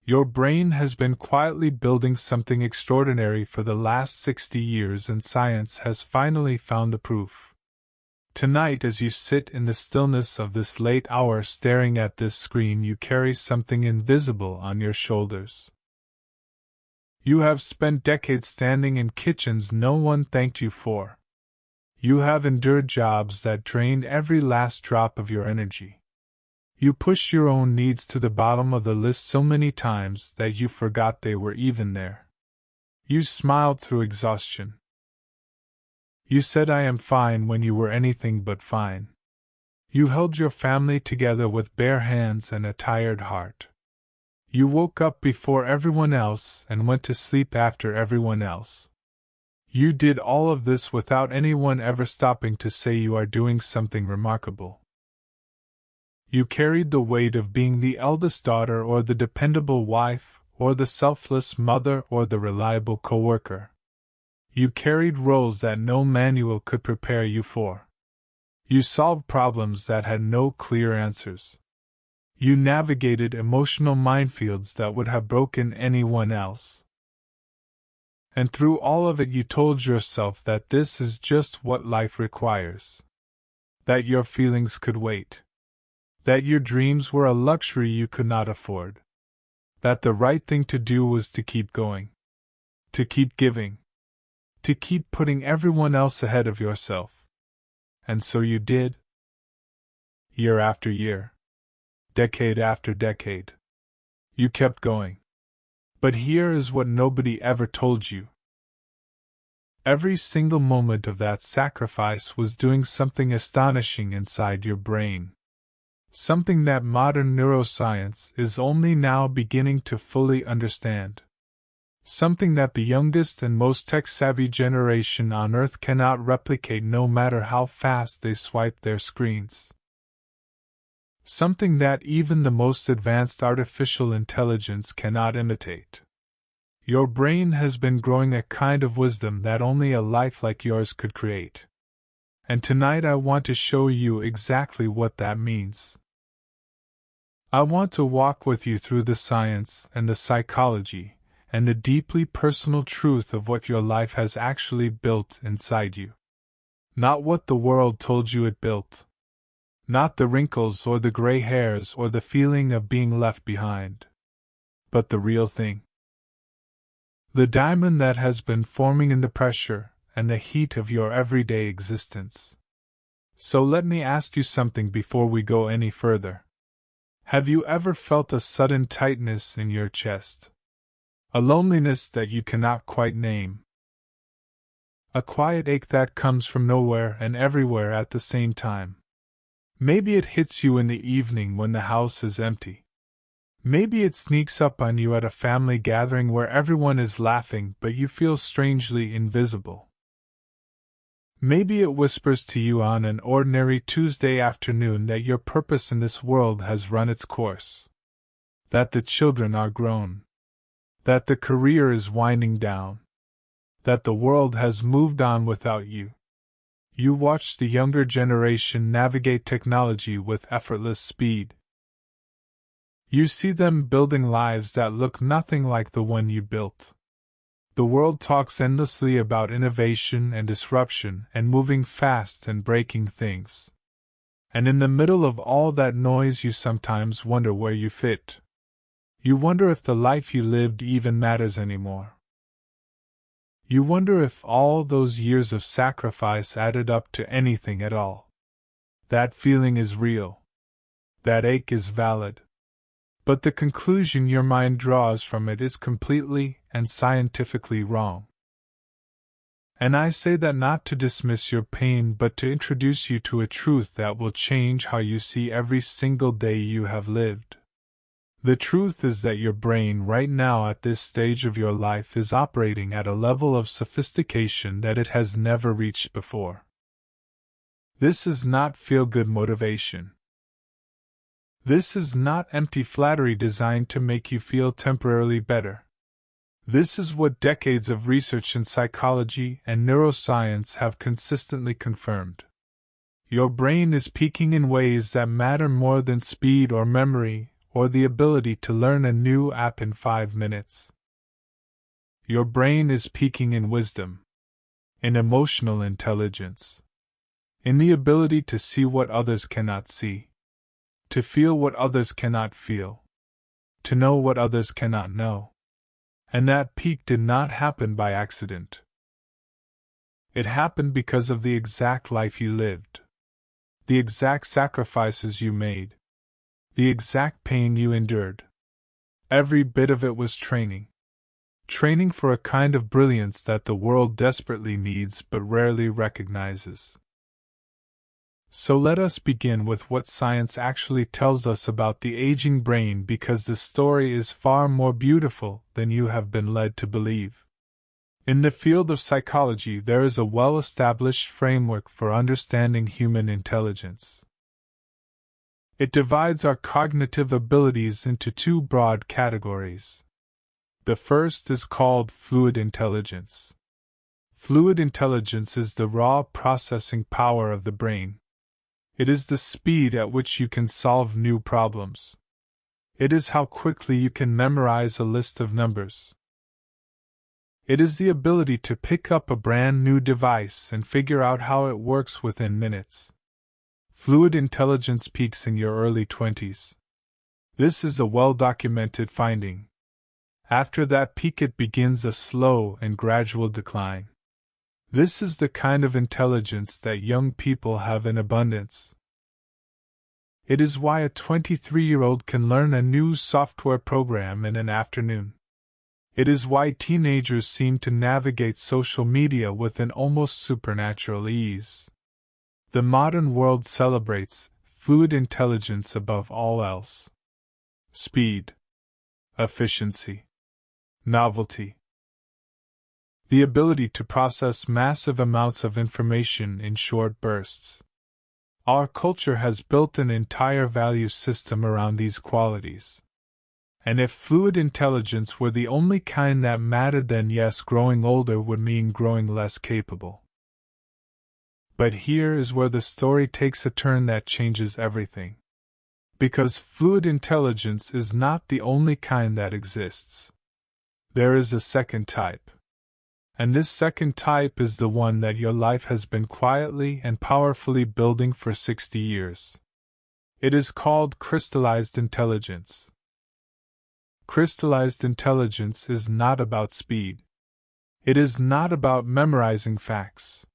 Your brain has been quietly building something extraordinary for the last 60 years, and science has finally found the proof. Tonight, as you sit in the stillness of this late hour staring at this screen, you carry something invisible on your shoulders. You have spent decades standing in kitchens no one thanked you for. You have endured jobs that drained every last drop of your energy. You pushed your own needs to the bottom of the list so many times that you forgot they were even there. You smiled through exhaustion. You said "I am fine" when you were anything but fine. You held your family together with bare hands and a tired heart. You woke up before everyone else and went to sleep after everyone else. You did all of this without anyone ever stopping to say you are doing something remarkable. You carried the weight of being the eldest daughter, or the dependable wife, or the selfless mother, or the reliable coworker. You carried roles that no manual could prepare you for. You solved problems that had no clear answers. You navigated emotional minefields that would have broken anyone else. And through all of it, you told yourself that this is just what life requires. That your feelings could wait. That your dreams were a luxury you could not afford. That the right thing to do was to keep going. To keep giving. To keep putting everyone else ahead of yourself. And so you did. Year after year. Decade after decade. You kept going. But here is what nobody ever told you. Every single moment of that sacrifice was doing something astonishing inside your brain. Something that modern neuroscience is only now beginning to fully understand. Something that the youngest and most tech-savvy generation on Earth cannot replicate no matter how fast they swipe their screens. Something that even the most advanced artificial intelligence cannot imitate. Your brain has been growing a kind of wisdom that only a life like yours could create. And tonight I want to show you exactly what that means. I want to walk with you through the science and the psychology and the deeply personal truth of what your life has actually built inside you. Not what the world told you it built. Not the wrinkles or the gray hairs or the feeling of being left behind. But the real thing. The diamond that has been forming in the pressure and the heat of your everyday existence. So let me ask you something before we go any further. Have you ever felt a sudden tightness in your chest? A loneliness that you cannot quite name. A quiet ache that comes from nowhere and everywhere at the same time. Maybe it hits you in the evening when the house is empty. Maybe it sneaks up on you at a family gathering where everyone is laughing but you feel strangely invisible. Maybe it whispers to you on an ordinary Tuesday afternoon that your purpose in this world has run its course. That the children are grown. That the career is winding down. That the world has moved on without you. You watch the younger generation navigate technology with effortless speed. You see them building lives that look nothing like the one you built. The world talks endlessly about innovation and disruption and moving fast and breaking things. And in the middle of all that noise, you sometimes wonder where you fit. You wonder if the life you lived even matters anymore. You wonder if all those years of sacrifice added up to anything at all. That feeling is real. That ache is valid. But the conclusion your mind draws from it is completely and scientifically wrong. And I say that not to dismiss your pain, but to introduce you to a truth that will change how you see every single day you have lived. The truth is that your brain right now at this stage of your life is operating at a level of sophistication that it has never reached before. This is not feel-good motivation. This is not empty flattery designed to make you feel temporarily better. This is what decades of research in psychology and neuroscience have consistently confirmed. Your brain is peaking in ways that matter more than speed or memory, or the ability to learn a new app in 5 minutes. Your brain is peaking in wisdom, in emotional intelligence, in the ability to see what others cannot see, to feel what others cannot feel, to know what others cannot know. And that peak did not happen by accident. It happened because of the exact life you lived, the exact sacrifices you made, the exact pain you endured. Every bit of it was training. Training for a kind of brilliance that the world desperately needs but rarely recognizes. So let us begin with what science actually tells us about the aging brain, because the story is far more beautiful than you have been led to believe. In the field of psychology, there is a well-established framework for understanding human intelligence. It divides our cognitive abilities into 2 broad categories. The first is called fluid intelligence. Fluid intelligence is the raw processing power of the brain. It is the speed at which you can solve new problems. It is how quickly you can memorize a list of numbers. It is the ability to pick up a brand new device and figure out how it works within minutes. Fluid intelligence peaks in your early 20s. This is a well-documented finding. After that peak, it begins a slow and gradual decline. This is the kind of intelligence that young people have in abundance. It is why a 23-year-old can learn a new software program in an afternoon. It is why teenagers seem to navigate social media with an almost supernatural ease. The modern world celebrates fluid intelligence above all else. Speed, efficiency, novelty. The ability to process massive amounts of information in short bursts. Our culture has built an entire value system around these qualities. And if fluid intelligence were the only kind that mattered, then yes, growing older would mean growing less capable. But here is where the story takes a turn that changes everything. Because fluid intelligence is not the only kind that exists. There is a second type. And this second type is the one that your life has been quietly and powerfully building for 60 years. It is called crystallized intelligence. Crystallized intelligence is not about speed. It is not about memorizing facts.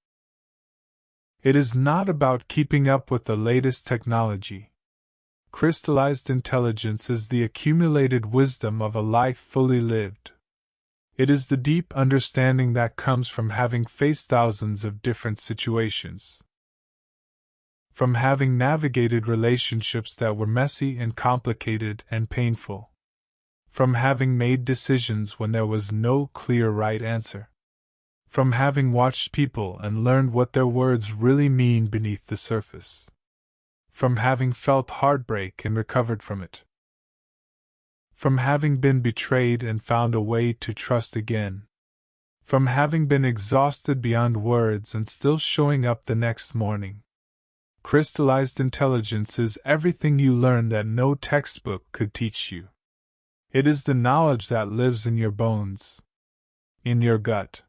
It is not about keeping up with the latest technology. Crystallized intelligence is the accumulated wisdom of a life fully lived. It is the deep understanding that comes from having faced thousands of different situations. From having navigated relationships that were messy and complicated and painful. From having made decisions when there was no clear right answer. From having watched people and learned what their words really mean beneath the surface. From having felt heartbreak and recovered from it. From having been betrayed and found a way to trust again. From having been exhausted beyond words and still showing up the next morning. Crystallized intelligence is everything you learn that no textbook could teach you. It is the knowledge that lives in your bones, in your gut.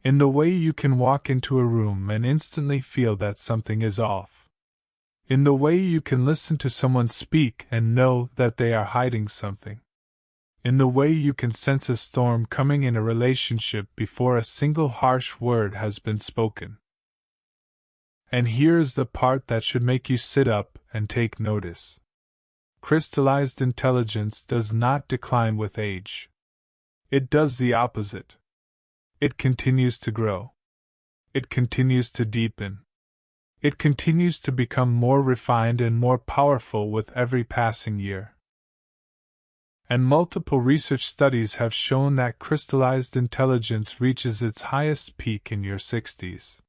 In the way you can walk into a room and instantly feel that something is off. In the way you can listen to someone speak and know that they are hiding something. In the way you can sense a storm coming in a relationship before a single harsh word has been spoken. And here's the part that should make you sit up and take notice. Crystallized intelligence does not decline with age. It does the opposite. It continues to grow. It continues to deepen. It continues to become more refined and more powerful with every passing year. And multiple research studies have shown that crystallized intelligence reaches its highest peak in your 60s.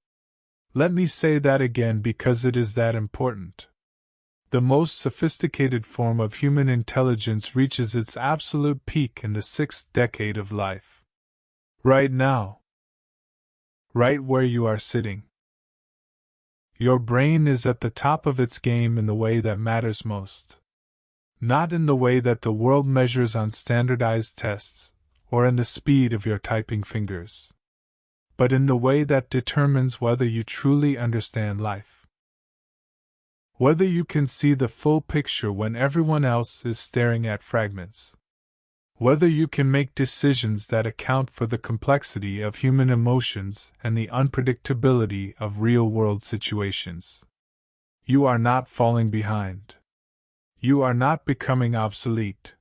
Let me say that again because it is that important. The most sophisticated form of human intelligence reaches its absolute peak in the 6th decade of life. Right now. Right where you are sitting. Your brain is at the top of its game in the way that matters most. Not in the way that the world measures on standardized tests, or in the speed of your typing fingers, but in the way that determines whether you truly understand life. Whether you can see the full picture when everyone else is staring at fragments. Whether you can make decisions that account for the complexity of human emotions and the unpredictability of real-world situations. You are not falling behind. You are not becoming obsolete.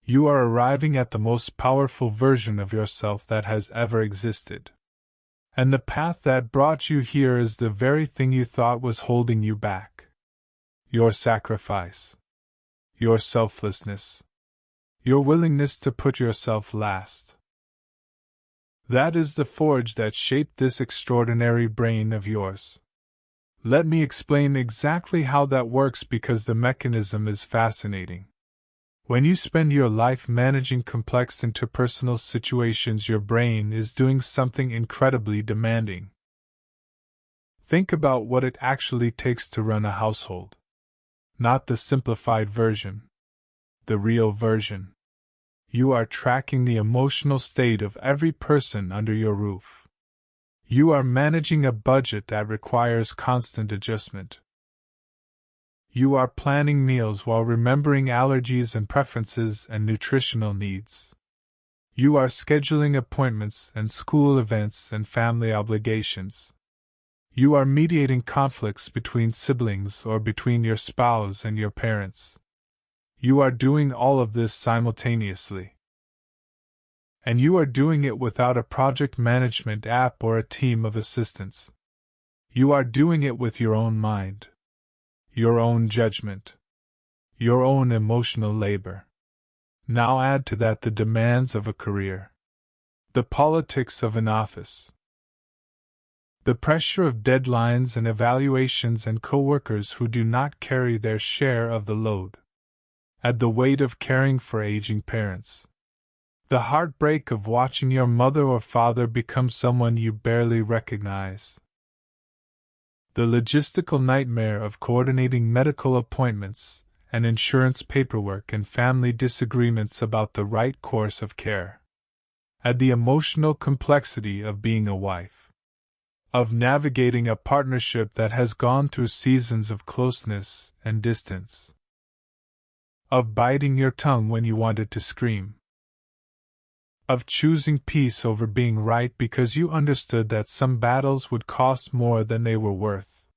You are arriving at the most powerful version of yourself that has ever existed. And the path that brought you here is the very thing you thought was holding you back. Your sacrifice. Your selflessness. Your willingness to put yourself last. That is the forge that shaped this extraordinary brain of yours. Let me explain exactly how that works because the mechanism is fascinating. When you spend your life managing complex interpersonal situations, your brain is doing something incredibly demanding. Think about what it actually takes to run a household. Not the simplified version. The real version. You are tracking the emotional state of every person under your roof. You are managing a budget that requires constant adjustment. You are planning meals while remembering allergies and preferences and nutritional needs. You are scheduling appointments and school events and family obligations. You are mediating conflicts between siblings or between your spouse and your parents. You are doing all of this simultaneously. And you are doing it without a project management app or a team of assistants. You are doing it with your own mind, your own judgment, your own emotional labor. Now add to that the demands of a career, the politics of an office, the pressure of deadlines and evaluations and coworkers who do not carry their share of the load. Add the weight of caring for aging parents. The heartbreak of watching your mother or father become someone you barely recognize. The logistical nightmare of coordinating medical appointments and insurance paperwork and family disagreements about the right course of care. Add the emotional complexity of being a wife. Of navigating a partnership that has gone through seasons of closeness and distance. Of biting your tongue when you wanted to scream. Of choosing peace over being right because you understood that some battles would cost more than they were worth.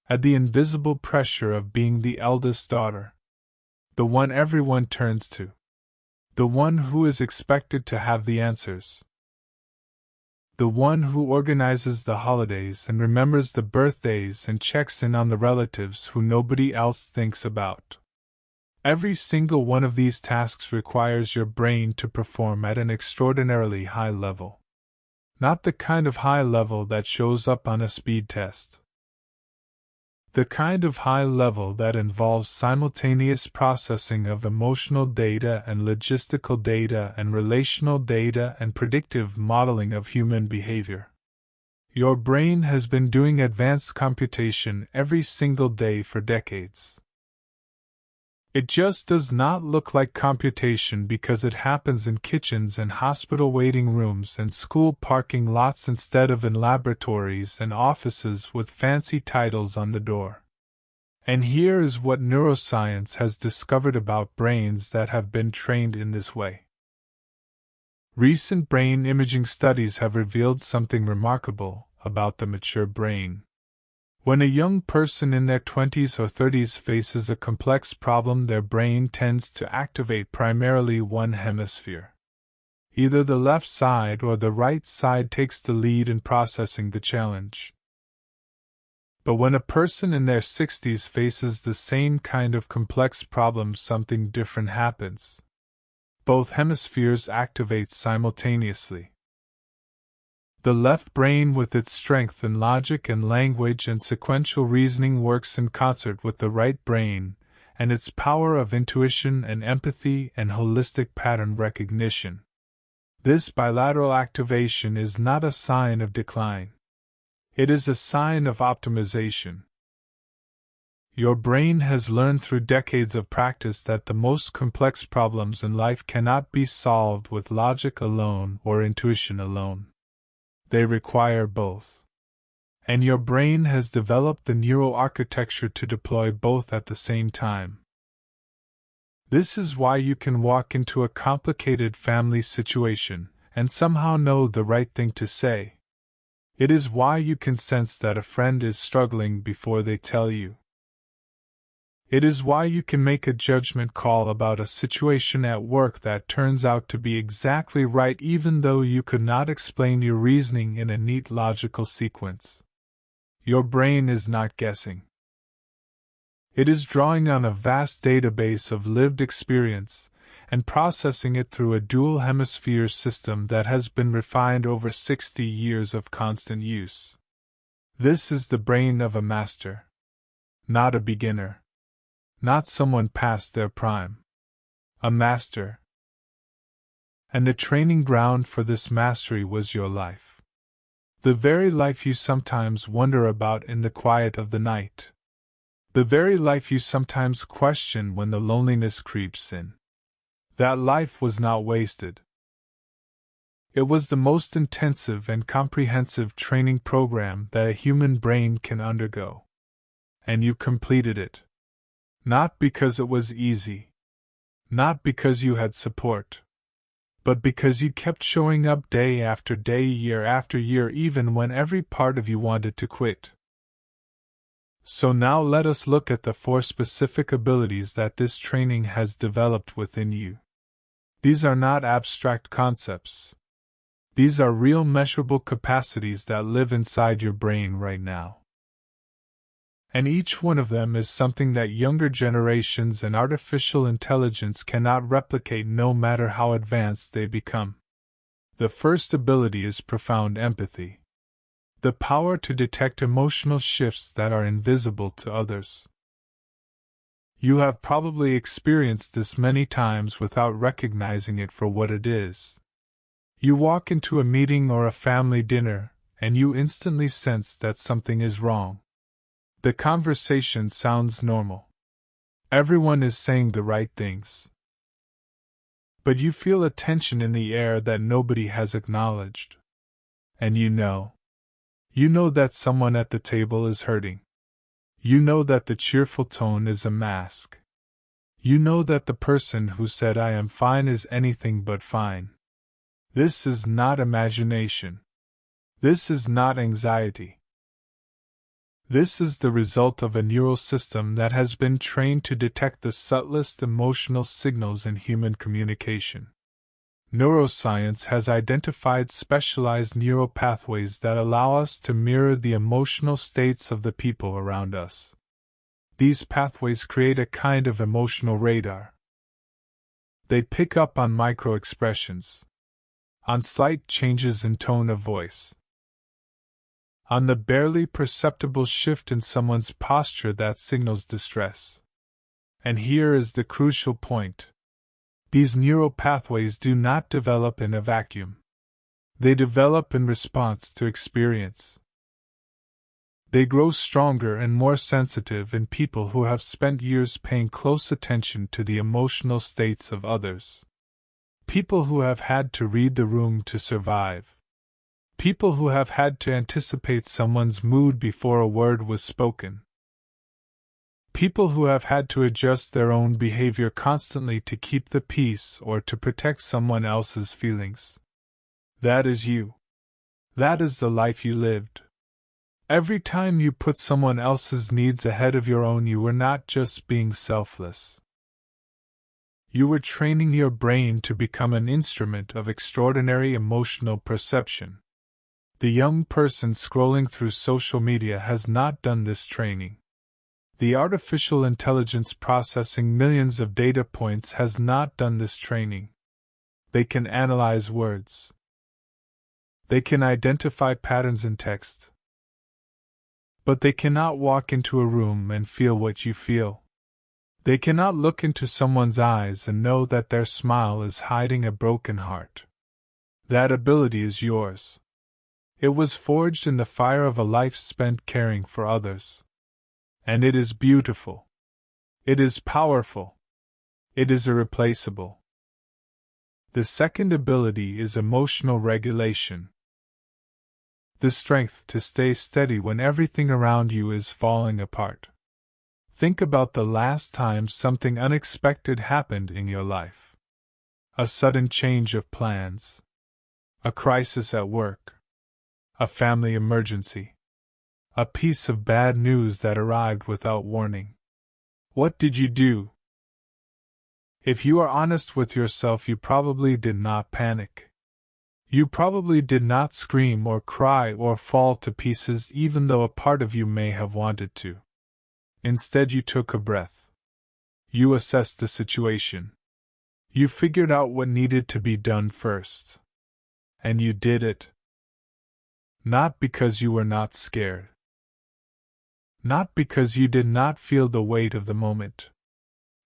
Add the invisible pressure of being the eldest daughter. The one everyone turns to. The one who is expected to have the answers. The one who organizes the holidays and remembers the birthdays and checks in on the relatives who nobody else thinks about. Every single one of these tasks requires your brain to perform at an extraordinarily high level. Not the kind of high level that shows up on a speed test. The kind of high level that involves simultaneous processing of emotional data and logistical data and relational data and predictive modeling of human behavior. Your brain has been doing advanced computation every single day for decades. It just does not look like computation because it happens in kitchens and hospital waiting rooms and school parking lots instead of in laboratories and offices with fancy titles on the door. And here is what neuroscience has discovered about brains that have been trained in this way. Recent brain imaging studies have revealed something remarkable about the mature brain. When a young person in their 20s or 30s faces a complex problem, their brain tends to activate primarily one hemisphere. Either the left side or the right side takes the lead in processing the challenge. But when a person in their 60s faces the same kind of complex problem, something different happens. Both hemispheres activate simultaneously. The left brain, with its strength in logic and language and sequential reasoning, works in concert with the right brain, and its power of intuition and empathy and holistic pattern recognition. This bilateral activation is not a sign of decline. It is a sign of optimization. Your brain has learned through decades of practice that the most complex problems in life cannot be solved with logic alone or intuition alone. They require both. And your brain has developed the neural architecture to deploy both at the same time. This is why you can walk into a complicated family situation and somehow know the right thing to say. It is why you can sense that a friend is struggling before they tell you. It is why you can make a judgment call about a situation at work that turns out to be exactly right even though you could not explain your reasoning in a neat logical sequence. Your brain is not guessing. It is drawing on a vast database of lived experience and processing it through a dual hemisphere system that has been refined over 60 years of constant use. This is the brain of a master, not a beginner. Not someone past their prime. A master. And the training ground for this mastery was your life. The very life you sometimes wonder about in the quiet of the night. The very life you sometimes question when the loneliness creeps in. That life was not wasted. It was the most intensive and comprehensive training program that a human brain can undergo. And you completed it. Not because it was easy. Not because you had support. But because you kept showing up day after day, year after year, even when every part of you wanted to quit. So now let us look at the 4 specific abilities that this training has developed within you. These are not abstract concepts. These are real measurable capacities that live inside your brain right now. And each one of them is something that younger generations and artificial intelligence cannot replicate no matter how advanced they become. The first ability is profound empathy. The power to detect emotional shifts that are invisible to others. You have probably experienced this many times without recognizing it for what it is. You walk into a meeting or a family dinner, and you instantly sense that something is wrong. The conversation sounds normal. Everyone is saying the right things. But you feel a tension in the air that nobody has acknowledged. And you know that someone at the table is hurting. You know that the cheerful tone is a mask. You know that the person who said "I am fine" is anything but fine. This is not imagination. This is not anxiety. This is the result of a neural system that has been trained to detect the subtlest emotional signals in human communication. Neuroscience has identified specialized neural pathways that allow us to mirror the emotional states of the people around us. These pathways create a kind of emotional radar. They pick up on micro-expressions, on slight changes in tone of voice, on the barely perceptible shift in someone's posture that signals distress. And here is the crucial point. These neural pathways do not develop in a vacuum. They develop in response to experience. They grow stronger and more sensitive in people who have spent years paying close attention to the emotional states of others. People who have had to read the room to survive. People who have had to anticipate someone's mood before a word was spoken. People who have had to adjust their own behavior constantly to keep the peace or to protect someone else's feelings. That is you. That is the life you lived. Every time you put someone else's needs ahead of your own, you were not just being selfless. You were training your brain to become an instrument of extraordinary emotional perception. The young person scrolling through social media has not done this training. The artificial intelligence processing millions of data points has not done this training. They can analyze words. They can identify patterns in text. But they cannot walk into a room and feel what you feel. They cannot look into someone's eyes and know that their smile is hiding a broken heart. That ability is yours. It was forged in the fire of a life spent caring for others. And it is beautiful. It is powerful. It is irreplaceable. The second ability is emotional regulation. The strength to stay steady when everything around you is falling apart. Think about the last time something unexpected happened in your life. A sudden change of plans. A crisis at work. A family emergency. A piece of bad news that arrived without warning. What did you do? If you are honest with yourself, you probably did not panic. You probably did not scream or cry or fall to pieces, even though a part of you may have wanted to. Instead, you took a breath. You assessed the situation. You figured out what needed to be done first. And you did it. Not because you were not scared. Not because you did not feel the weight of the moment.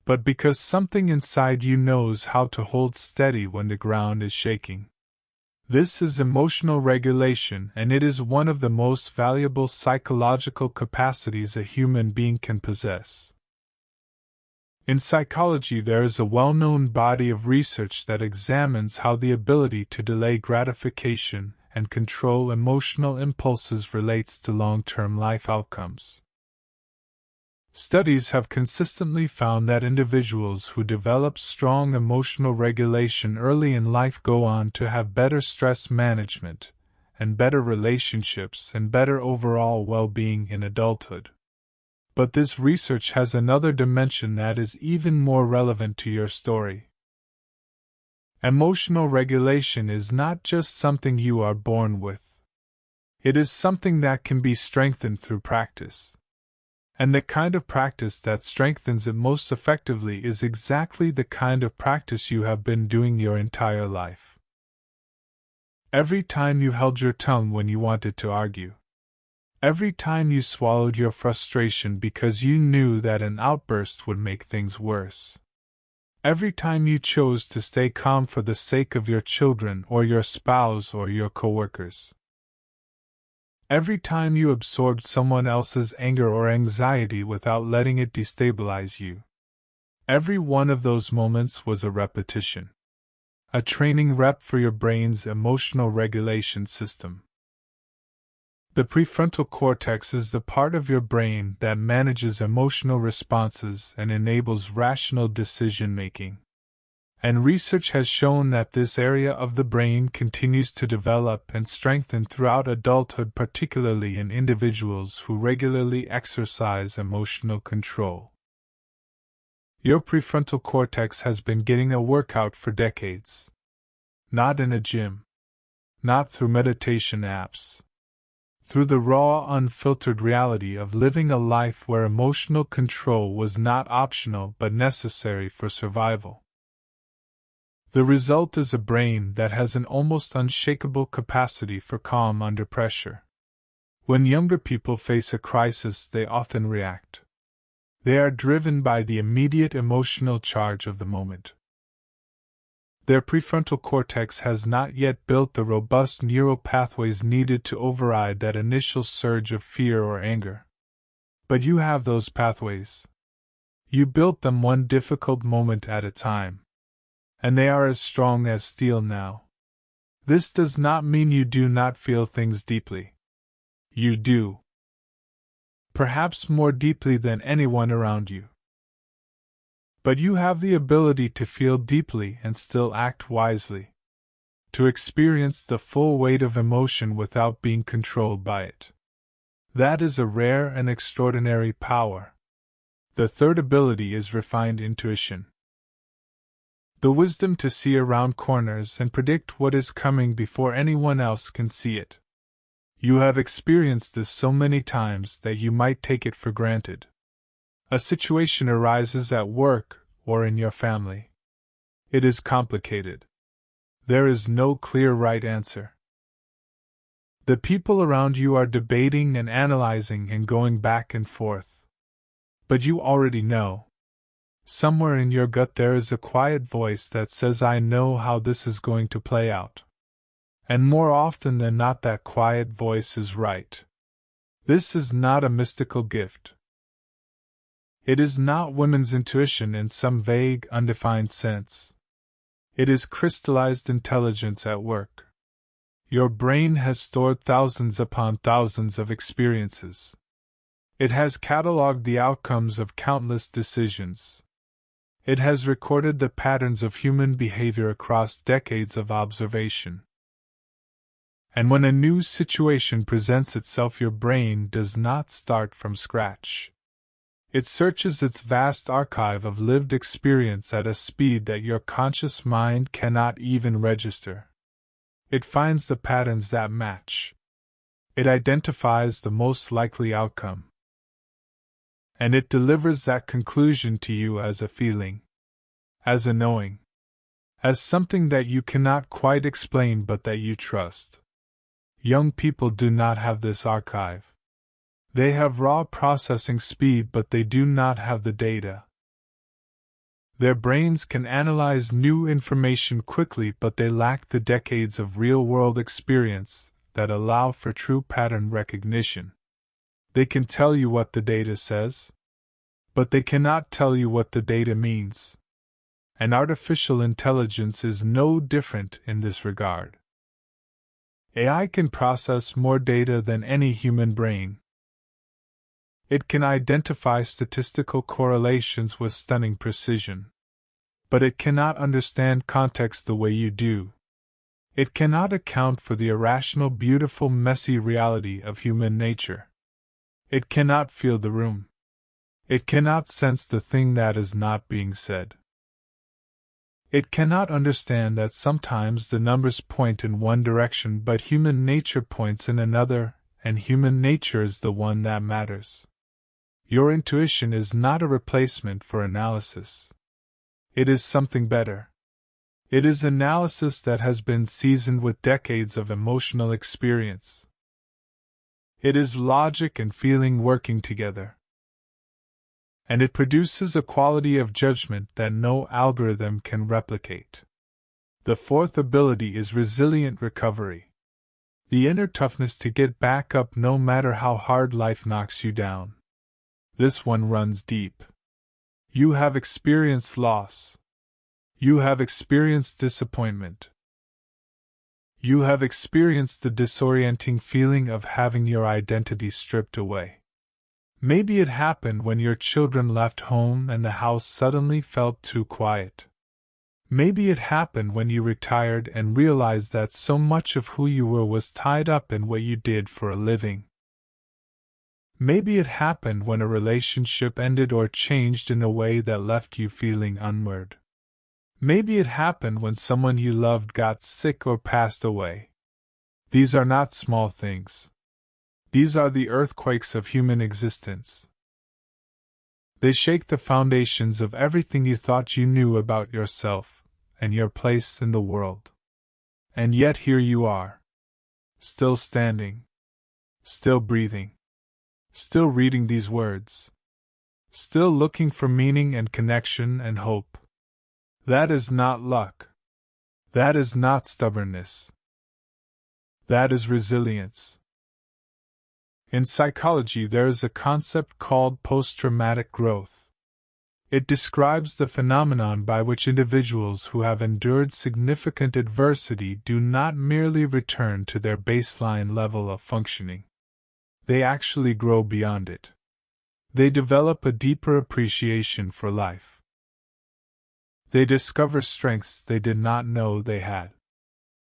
But because something inside you knows how to hold steady when the ground is shaking. This is emotional regulation, and it is one of the most valuable psychological capacities a human being can possess. In psychology, there is a well-known body of research that examines how the ability to delay gratification and control emotional impulses relates to long-term life outcomes. Studies have consistently found that individuals who develop strong emotional regulation early in life go on to have better stress management, and better relationships and better overall well-being in adulthood. But this research has another dimension that is even more relevant to your story. Emotional regulation is not just something you are born with. It is something that can be strengthened through practice. And the kind of practice that strengthens it most effectively is exactly the kind of practice you have been doing your entire life. Every time you held your tongue when you wanted to argue. Every time you swallowed your frustration because you knew that an outburst would make things worse. Every time you chose to stay calm for the sake of your children or your spouse or your coworkers. Every time you absorbed someone else's anger or anxiety without letting it destabilize you. Every one of those moments was a repetition. A training rep for your brain's emotional regulation system. The prefrontal cortex is the part of your brain that manages emotional responses and enables rational decision-making. And research has shown that this area of the brain continues to develop and strengthen throughout adulthood, particularly in individuals who regularly exercise emotional control. Your prefrontal cortex has been getting a workout for decades. Not in a gym. Not through meditation apps. Through the raw, unfiltered reality of living a life where emotional control was not optional but necessary for survival. The result is a brain that has an almost unshakable capacity for calm under pressure. When younger people face a crisis, they often react. They are driven by the immediate emotional charge of the moment. Their prefrontal cortex has not yet built the robust neural pathways needed to override that initial surge of fear or anger. But you have those pathways. You built them one difficult moment at a time. And they are as strong as steel now. This does not mean you do not feel things deeply. You do. Perhaps more deeply than anyone around you. But you have the ability to feel deeply and still act wisely. To experience the full weight of emotion without being controlled by it. That is a rare and extraordinary power. The third ability is refined intuition. The wisdom to see around corners and predict what is coming before anyone else can see it. You have experienced this so many times that you might take it for granted. A situation arises at work or in your family. It is complicated. There is no clear right answer. The people around you are debating and analyzing and going back and forth. But you already know. Somewhere in your gut there is a quiet voice that says, I know how this is going to play out. And more often than not, that quiet voice is right. This is not a mystical gift. It is not women's intuition in some vague, undefined sense. It is crystallized intelligence at work. Your brain has stored thousands upon thousands of experiences. It has catalogued the outcomes of countless decisions. It has recorded the patterns of human behavior across decades of observation. And when a new situation presents itself, your brain does not start from scratch. It searches its vast archive of lived experience at a speed that your conscious mind cannot even register. It finds the patterns that match. It identifies the most likely outcome. And it delivers that conclusion to you as a feeling, as a knowing, as something that you cannot quite explain but that you trust. Young people do not have this archive. They have raw processing speed, but they do not have the data. Their brains can analyze new information quickly, but they lack the decades of real-world experience that allow for true pattern recognition. They can tell you what the data says, but they cannot tell you what the data means. And artificial intelligence is no different in this regard. AI can process more data than any human brain. It can identify statistical correlations with stunning precision. But it cannot understand context the way you do. It cannot account for the irrational, beautiful, messy reality of human nature. It cannot feel the room. It cannot sense the thing that is not being said. It cannot understand that sometimes the numbers point in one direction but human nature points in another, and human nature is the one that matters. Your intuition is not a replacement for analysis. It is something better. It is analysis that has been seasoned with decades of emotional experience. It is logic and feeling working together. And it produces a quality of judgment that no algorithm can replicate. The fourth ability is resilient recovery. The inner toughness to get back up no matter how hard life knocks you down. This one runs deep. You have experienced loss. You have experienced disappointment. You have experienced the disorienting feeling of having your identity stripped away. Maybe it happened when your children left home and the house suddenly felt too quiet. Maybe it happened when you retired and realized that so much of who you were was tied up in what you did for a living. Maybe it happened when a relationship ended or changed in a way that left you feeling unmoored. Maybe it happened when someone you loved got sick or passed away. These are not small things. These are the earthquakes of human existence. They shake the foundations of everything you thought you knew about yourself and your place in the world. And yet here you are. Still standing. Still breathing. Still reading these words. Still looking for meaning and connection and hope. That is not luck. That is not stubbornness. That is resilience. In psychology, there is a concept called post-traumatic growth. It describes the phenomenon by which individuals who have endured significant adversity do not merely return to their baseline level of functioning. They actually grow beyond it. They develop a deeper appreciation for life. They discover strengths they did not know they had.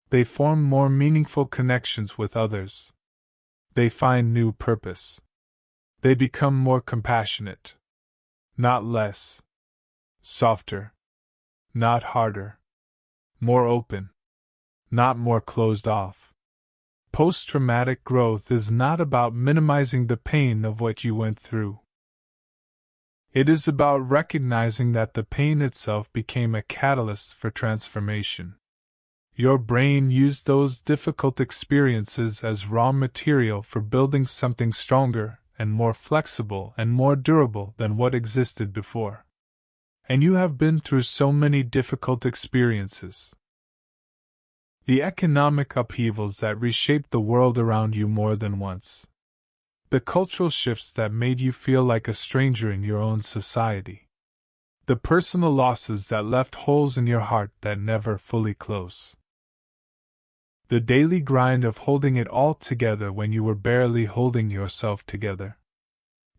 They form more meaningful connections with others. They find new purpose. They become more compassionate. Not less. Softer. Not harder. More open. Not more closed off. Post-traumatic growth is not about minimizing the pain of what you went through. It is about recognizing that the pain itself became a catalyst for transformation. Your brain used those difficult experiences as raw material for building something stronger and more flexible and more durable than what existed before. And you have been through so many difficult experiences. The economic upheavals that reshaped the world around you more than once. The cultural shifts that made you feel like a stranger in your own society. The personal losses that left holes in your heart that never fully close. The daily grind of holding it all together when you were barely holding yourself together.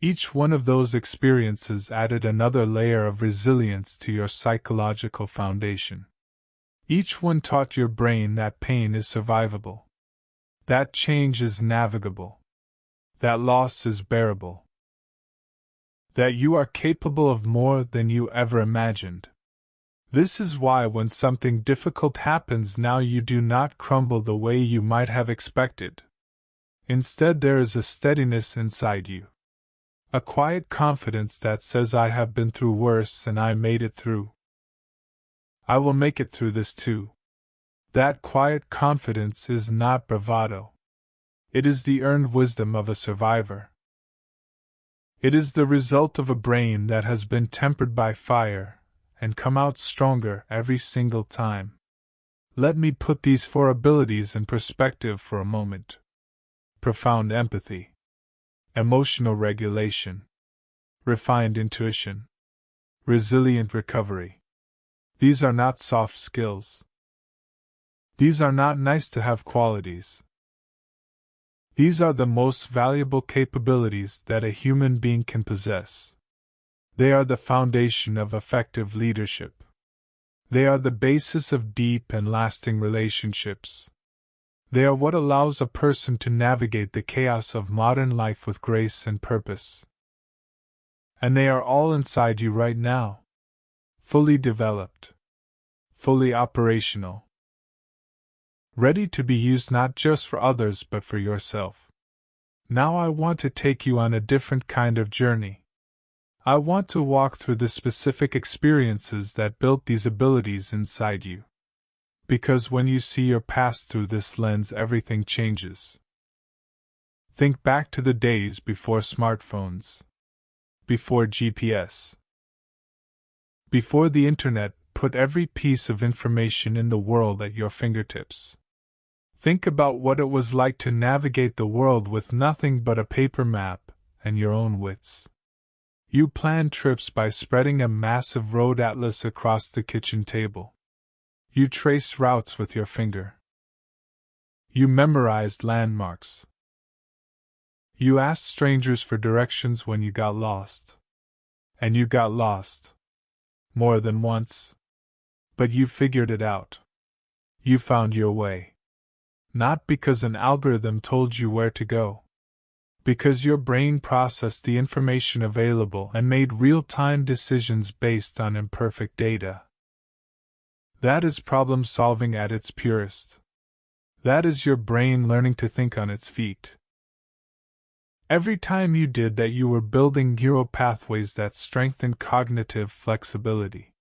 Each one of those experiences added another layer of resilience to your psychological foundation. Each one taught your brain that pain is survivable, that change is navigable, that loss is bearable, that you are capable of more than you ever imagined. This is why when something difficult happens now you do not crumble the way you might have expected. Instead, there is a steadiness inside you. A quiet confidence that says, I have been through worse and I made it through. I will make it through this too. That quiet confidence is not bravado. It is the earned wisdom of a survivor. It is the result of a brain that has been tempered by fire and come out stronger every single time. Let me put these 4 abilities in perspective for a moment. Profound empathy, emotional regulation, refined intuition, resilient recovery. These are not soft skills. These are not nice-to-have qualities. These are the most valuable capabilities that a human being can possess. They are the foundation of effective leadership. They are the basis of deep and lasting relationships. They are what allows a person to navigate the chaos of modern life with grace and purpose. And they are all inside you right now. Fully developed. Fully operational. Ready to be used not just for others but for yourself. Now I want to take you on a different kind of journey. I want to walk through the specific experiences that built these abilities inside you. Because when you see your past through this lens, everything changes. Think back to the days before smartphones. Before GPS. Before the internet put every piece of information in the world at your fingertips. Think about what it was like to navigate the world with nothing but a paper map and your own wits. You planned trips by spreading a massive road atlas across the kitchen table. You traced routes with your finger. You memorized landmarks. You asked strangers for directions when you got lost. And you got lost. More than once. But you figured it out. You found your way. Not because an algorithm told you where to go. Because your brain processed the information available and made real-time decisions based on imperfect data. That is problem solving at its purest. That is your brain learning to think on its feet. Every time you did that, you were building neural pathways that strengthened cognitive flexibility.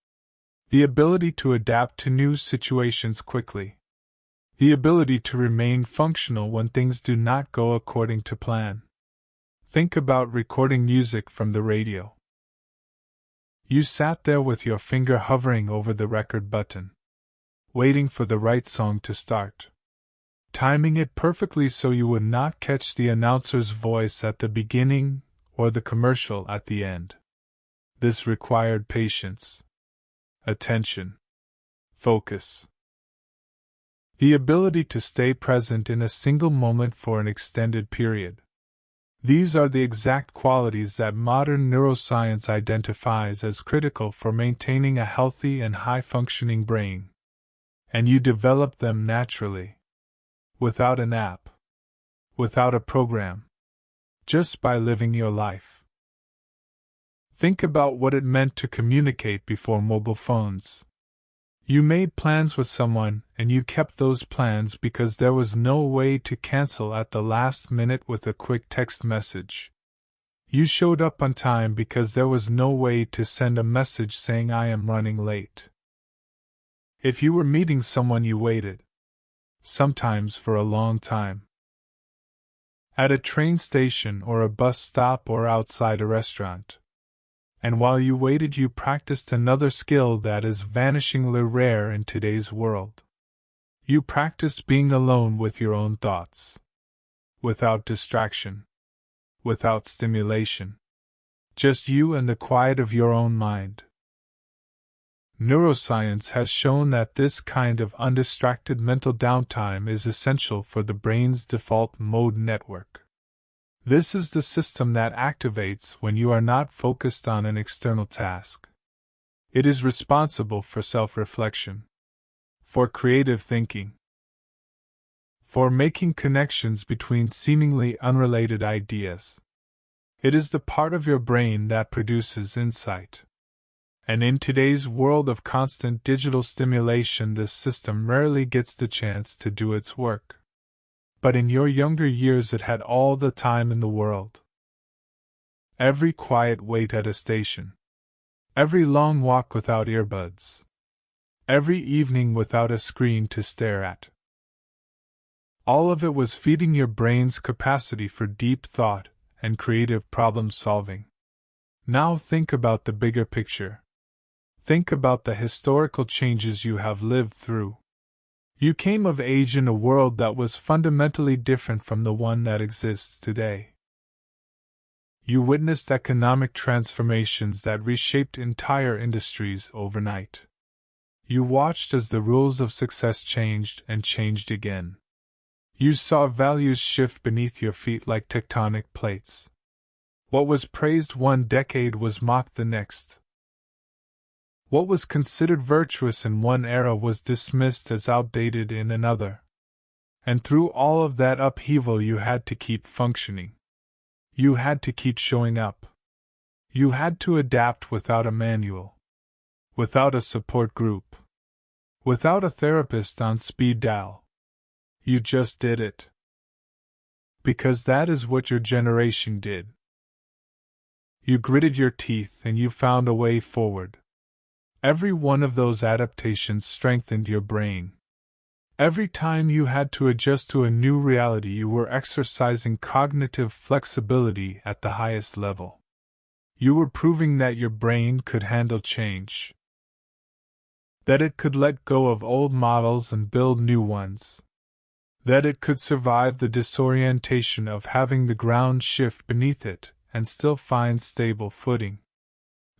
The ability to adapt to new situations quickly. The ability to remain functional when things do not go according to plan. Think about recording music from the radio. You sat there with your finger hovering over the record button, waiting for the right song to start, timing it perfectly so you would not catch the announcer's voice at the beginning or the commercial at the end. This required patience, attention, focus. The ability to stay present in a single moment for an extended period. These are the exact qualities that modern neuroscience identifies as critical for maintaining a healthy and high-functioning brain. And you develop them naturally. Without an app. Without a program. Just by living your life. Think about what it meant to communicate before mobile phones. You made plans with someone, and you kept those plans because there was no way to cancel at the last minute with a quick text message. You showed up on time because there was no way to send a message saying I am running late. If you were meeting someone, you waited. Sometimes for a long time. At a train station or a bus stop or outside a restaurant. And while you waited, you practiced another skill that is vanishingly rare in today's world. You practiced being alone with your own thoughts. Without distraction. without stimulation. Just you and the quiet of your own mind. Neuroscience has shown that this kind of undistracted mental downtime is essential for the brain's default mode network. This is the system that activates when you are not focused on an external task. It is responsible for self-reflection, for creative thinking, for making connections between seemingly unrelated ideas. It is the part of your brain that produces insight. And in today's world of constant digital stimulation, this system rarely gets the chance to do its work. But in your younger years, it had all the time in the world. Every quiet wait at a station, every long walk without earbuds, every evening without a screen to stare at. All of it was feeding your brain's capacity for deep thought and creative problem solving. Now think about the bigger picture. Think about the historical changes you have lived through. You came of age in a world that was fundamentally different from the one that exists today. You witnessed economic transformations that reshaped entire industries overnight. You watched as the rules of success changed and changed again. You saw values shift beneath your feet like tectonic plates. What was praised one decade was mocked the next. What was considered virtuous in one era was dismissed as outdated in another. And through all of that upheaval, you had to keep functioning. You had to keep showing up. You had to adapt without a manual, without a support group, without a therapist on speed dial. You just did it. Because that is what your generation did. You gritted your teeth and you found a way forward. Every one of those adaptations strengthened your brain. Every time you had to adjust to a new reality, you were exercising cognitive flexibility at the highest level. You were proving that your brain could handle change, that it could let go of old models and build new ones, that it could survive the disorientation of having the ground shift beneath it and still find stable footing.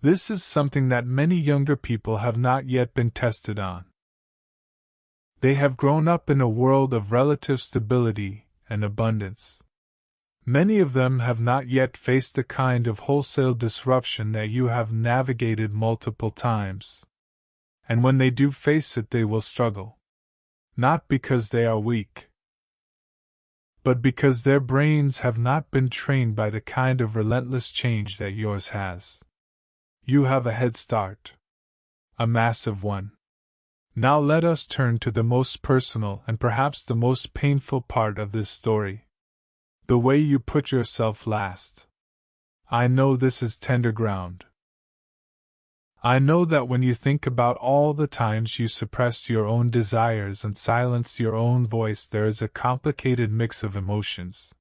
This is something that many younger people have not yet been tested on. They have grown up in a world of relative stability and abundance. Many of them have not yet faced the kind of wholesale disruption that you have navigated multiple times. And when they do face it, they will struggle. Not because they are weak, but because their brains have not been trained by the kind of relentless change that yours has. You have a head start. A massive one. Now let us turn to the most personal and perhaps the most painful part of this story. The way you put yourself last. I know this is tender ground. I know that when you think about all the times you suppressed your own desires and silenced your own voice, there is a complicated mix of emotions.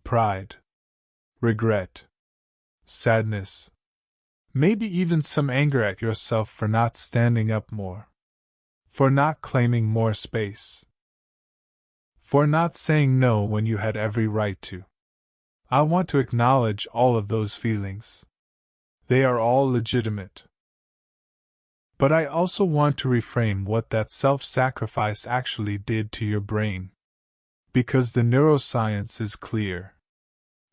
Pride, regret, sadness, maybe even some anger at yourself for not standing up more, for not claiming more space, for not saying no when you had every right to. I want to acknowledge all of those feelings. They are all legitimate. But I also want to reframe what that self-sacrifice actually did to your brain. Because the neuroscience is clear.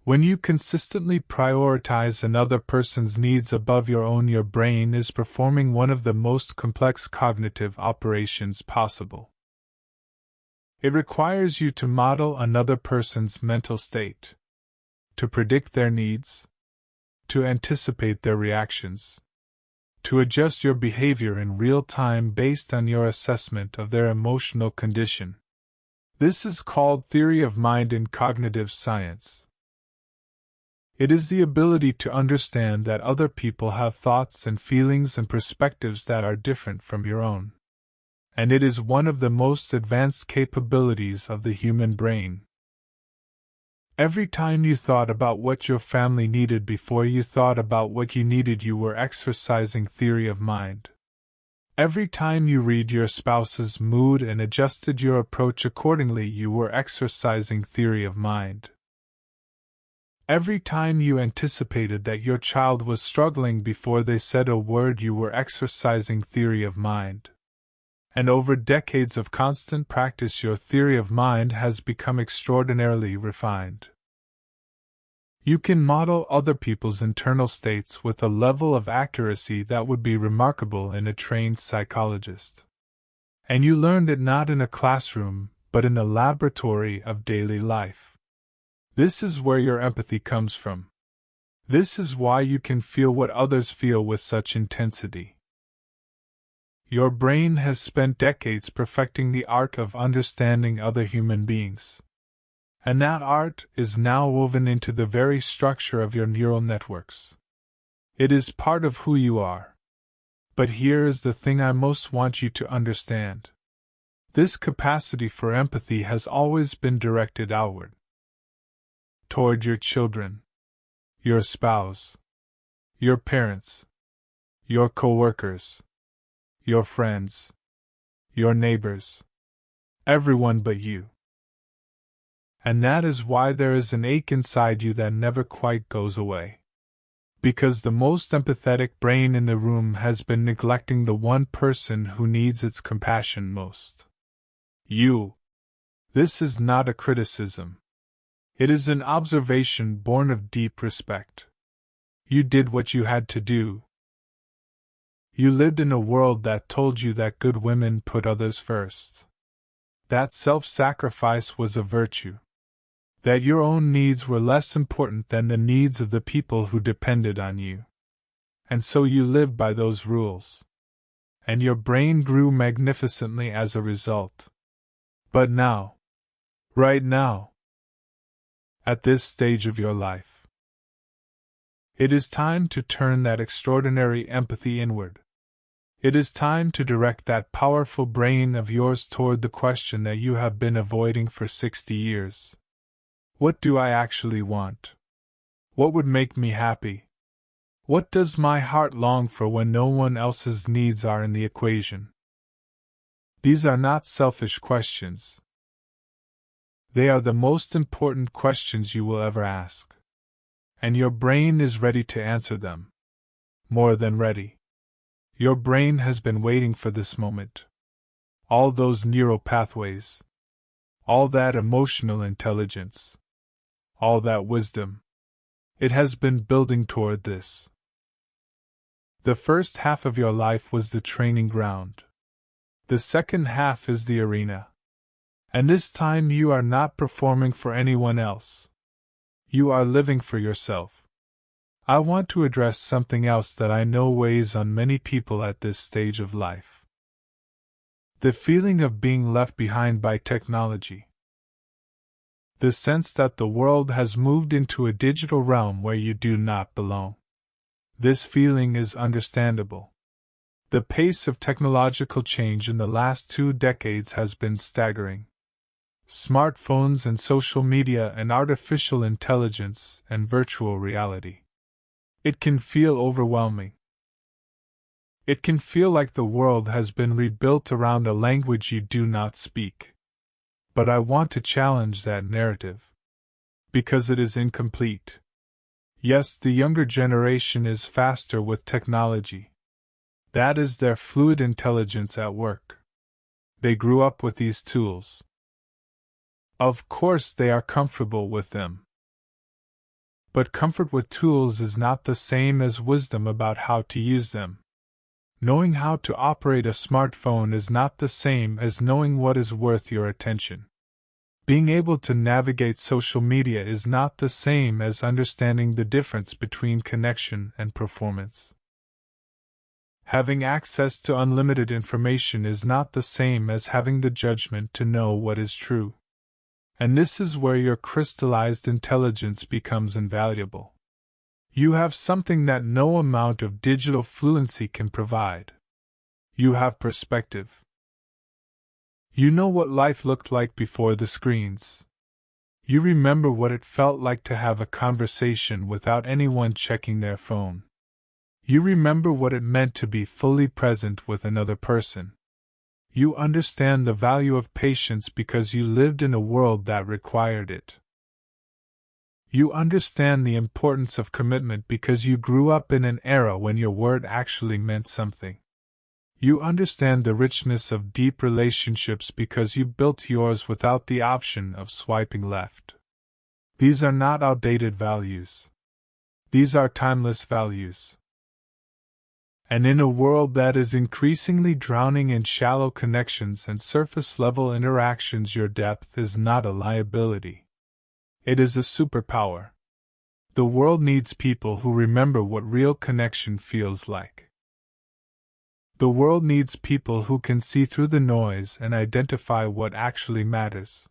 When you consistently prioritize another person's needs above your own, your brain is performing one of the most complex cognitive operations possible. It requires you to model another person's mental state, to predict their needs, to anticipate their reactions, to adjust your behavior in real time based on your assessment of their emotional condition. This is called theory of mind in cognitive science. It is the ability to understand that other people have thoughts and feelings and perspectives that are different from your own. And it is one of the most advanced capabilities of the human brain. Every time you thought about what your family needed before you thought about what you needed, you were exercising theory of mind. Every time you read your spouse's mood and adjusted your approach accordingly, you were exercising theory of mind. Every time you anticipated that your child was struggling before they said a word, you were exercising theory of mind. And over decades of constant practice, your theory of mind has become extraordinarily refined. You can model other people's internal states with a level of accuracy that would be remarkable in a trained psychologist. And you learned it not in a classroom, but in the laboratory of daily life. This is where your empathy comes from. This is why you can feel what others feel with such intensity. Your brain has spent decades perfecting the art of understanding other human beings. And that art is now woven into the very structure of your neural networks. It is part of who you are. But here is the thing I most want you to understand. This capacity for empathy has always been directed outward. Toward your children, your spouse, your parents, your coworkers, your friends, your neighbors, everyone but you. And that is why there is an ache inside you that never quite goes away. Because the most empathetic brain in the room has been neglecting the one person who needs its compassion most. You. This is not a criticism. It is an observation born of deep respect. You did what you had to do. You lived in a world that told you that good women put others first. That self-sacrifice was a virtue. That your own needs were less important than the needs of the people who depended on you. And so you lived by those rules. And your brain grew magnificently as a result. But now, right now, at this stage of your life, it is time to turn that extraordinary empathy inward. It is time to direct that powerful brain of yours toward the question that you have been avoiding for 60 years. What do I actually want? What would make me happy? What does my heart long for when no one else's needs are in the equation? These are not selfish questions. They are the most important questions you will ever ask. And your brain is ready to answer them. More than ready. Your brain has been waiting for this moment. All those neural pathways. All that emotional intelligence. All that wisdom. It has been building toward this. The first half of your life was the training ground. The second half is the arena. And this time you are not performing for anyone else. You are living for yourself. I want to address something else that I know weighs on many people at this stage of life. The feeling of being left behind by technology. The sense that the world has moved into a digital realm where you do not belong. This feeling is understandable. The pace of technological change in the last 2 decades has been staggering. Smartphones and social media and artificial intelligence and virtual reality. It can feel overwhelming. It can feel like the world has been rebuilt around a language you do not speak. But I want to challenge that narrative. Because it is incomplete. Yes, the younger generation is faster with technology. That is their fluid intelligence at work. They grew up with these tools. Of course, they are comfortable with them. But comfort with tools is not the same as wisdom about how to use them. Knowing how to operate a smartphone is not the same as knowing what is worth your attention. Being able to navigate social media is not the same as understanding the difference between connection and performance. Having access to unlimited information is not the same as having the judgment to know what is true. And this is where your crystallized intelligence becomes invaluable. You have something that no amount of digital fluency can provide. You have perspective. You know what life looked like before the screens. You remember what it felt like to have a conversation without anyone checking their phone. You remember what it meant to be fully present with another person. You understand the value of patience because you lived in a world that required it. You understand the importance of commitment because you grew up in an era when your word actually meant something. You understand the richness of deep relationships because you built yours without the option of swiping left. These are not outdated values. These are timeless values. And in a world that is increasingly drowning in shallow connections and surface-level interactions, your depth is not a liability. It is a superpower. The world needs people who remember what real connection feels like. The world needs people who can see through the noise and identify what actually matters.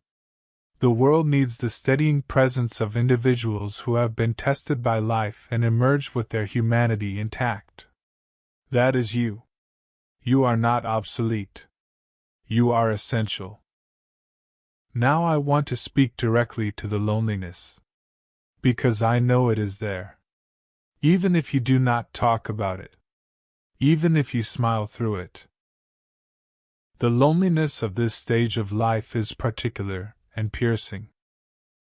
The world needs the steadying presence of individuals who have been tested by life and emerged with their humanity intact. That is you. You are not obsolete. You are essential. Now I want to speak directly to the loneliness. Because I know it is there. Even if you do not talk about it. Even if you smile through it. The loneliness of this stage of life is particular and piercing.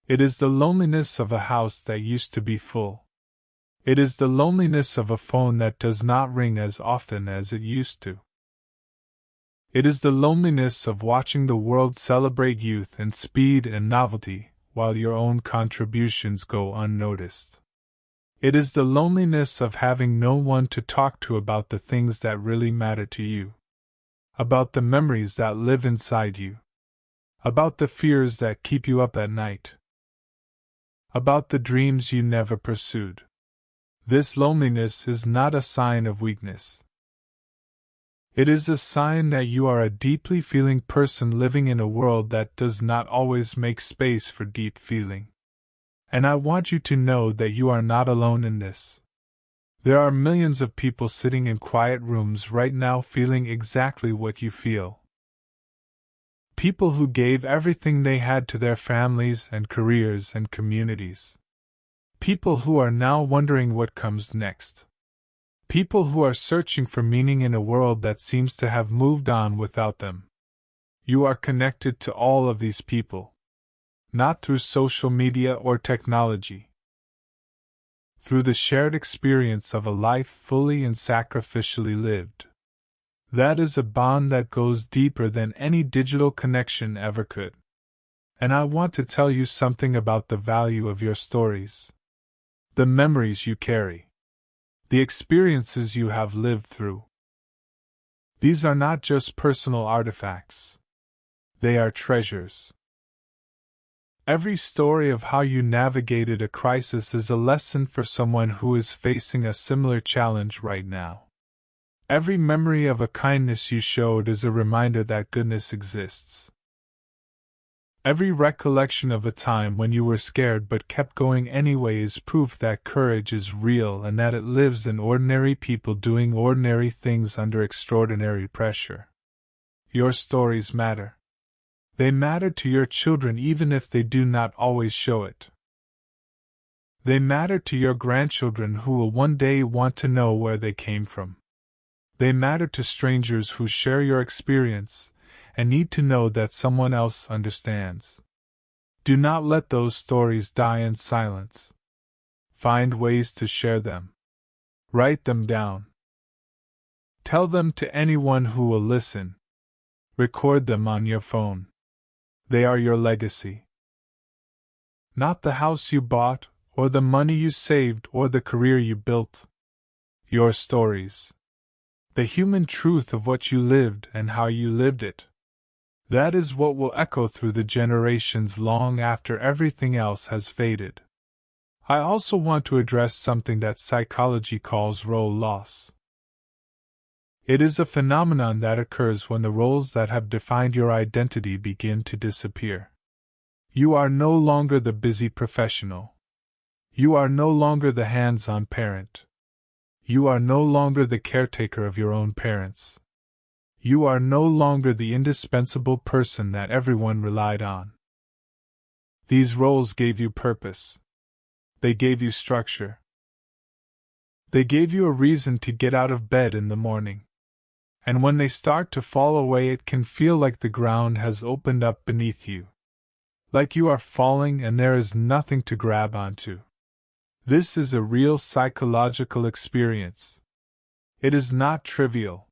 It is the loneliness of a house that used to be full. It is the loneliness of a phone that does not ring as often as it used to. It is the loneliness of watching the world celebrate youth and speed and novelty, while your own contributions go unnoticed. It is the loneliness of having no one to talk to about the things that really matter to you. About the memories that live inside you. About the fears that keep you up at night. About the dreams you never pursued. This loneliness is not a sign of weakness. It is a sign that you are a deeply feeling person living in a world that does not always make space for deep feeling. And I want you to know that you are not alone in this. There are millions of people sitting in quiet rooms right now feeling exactly what you feel. People who gave everything they had to their families and careers and communities. People who are now wondering what comes next. People who are searching for meaning in a world that seems to have moved on without them. You are connected to all of these people. Not through social media or technology. Through the shared experience of a life fully and sacrificially lived. That is a bond that goes deeper than any digital connection ever could. And I want to tell you something about the value of your stories. The memories you carry. The experiences you have lived through. These are not just personal artifacts. They are treasures. Every story of how you navigated a crisis is a lesson for someone who is facing a similar challenge right now. Every memory of a kindness you showed is a reminder that goodness exists. Every recollection of a time when you were scared but kept going anyway is proof that courage is real and that it lives in ordinary people doing ordinary things under extraordinary pressure. Your stories matter. They matter to your children even if they do not always show it. They matter to your grandchildren who will one day want to know where they came from. They matter to strangers who share your experience and need to know that someone else understands. Do not let those stories die in silence. Find ways to share them. Write them down. Tell them to anyone who will listen. Record them on your phone. They are your legacy. Not the house you bought, or the money you saved, or the career you built. Your stories. The human truth of what you lived and how you lived it. That is what will echo through the generations long after everything else has faded. I also want to address something that psychology calls role loss. It is a phenomenon that occurs when the roles that have defined your identity begin to disappear. You are no longer the busy professional. You are no longer the hands-on parent. You are no longer the caretaker of your own parents. You are no longer the indispensable person that everyone relied on. These roles gave you purpose. They gave you structure. They gave you a reason to get out of bed in the morning. And when they start to fall away, it can feel like the ground has opened up beneath you. Like you are falling and there is nothing to grab onto. This is a real psychological experience. It is not trivial.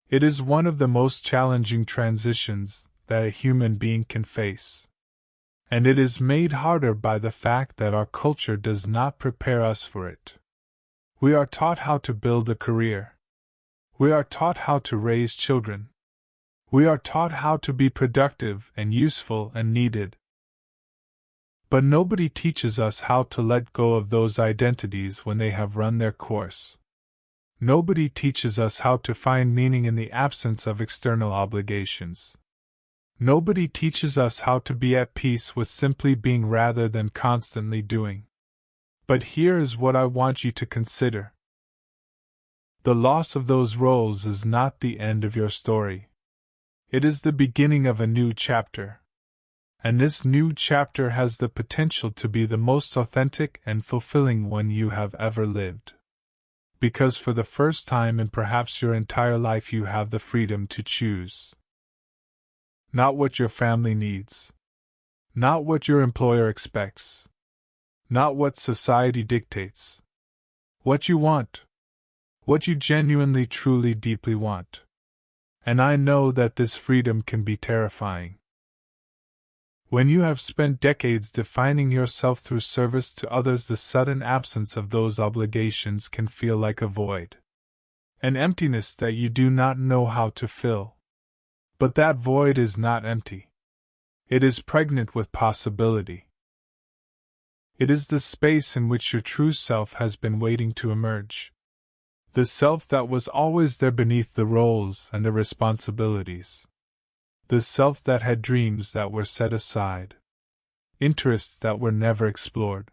It is one of the most challenging transitions that a human being can face. And it is made harder by the fact that our culture does not prepare us for it. We are taught how to build a career. We are taught how to raise children. We are taught how to be productive and useful and needed. But nobody teaches us how to let go of those identities when they have run their course. Nobody teaches us how to find meaning in the absence of external obligations. Nobody teaches us how to be at peace with simply being rather than constantly doing. But here is what I want you to consider. The loss of those roles is not the end of your story. It is the beginning of a new chapter. And this new chapter has the potential to be the most authentic and fulfilling one you have ever lived. Because for the first time in perhaps your entire life you have the freedom to choose. Not what your family needs. Not what your employer expects. Not what society dictates. What you want. What you genuinely, truly, deeply want. And I know that this freedom can be terrifying. When you have spent decades defining yourself through service to others, the sudden absence of those obligations can feel like a void. An emptiness that you do not know how to fill. But that void is not empty. It is pregnant with possibility. It is the space in which your true self has been waiting to emerge. The self that was always there beneath the roles and the responsibilities. The self that had dreams that were set aside. Interests that were never explored.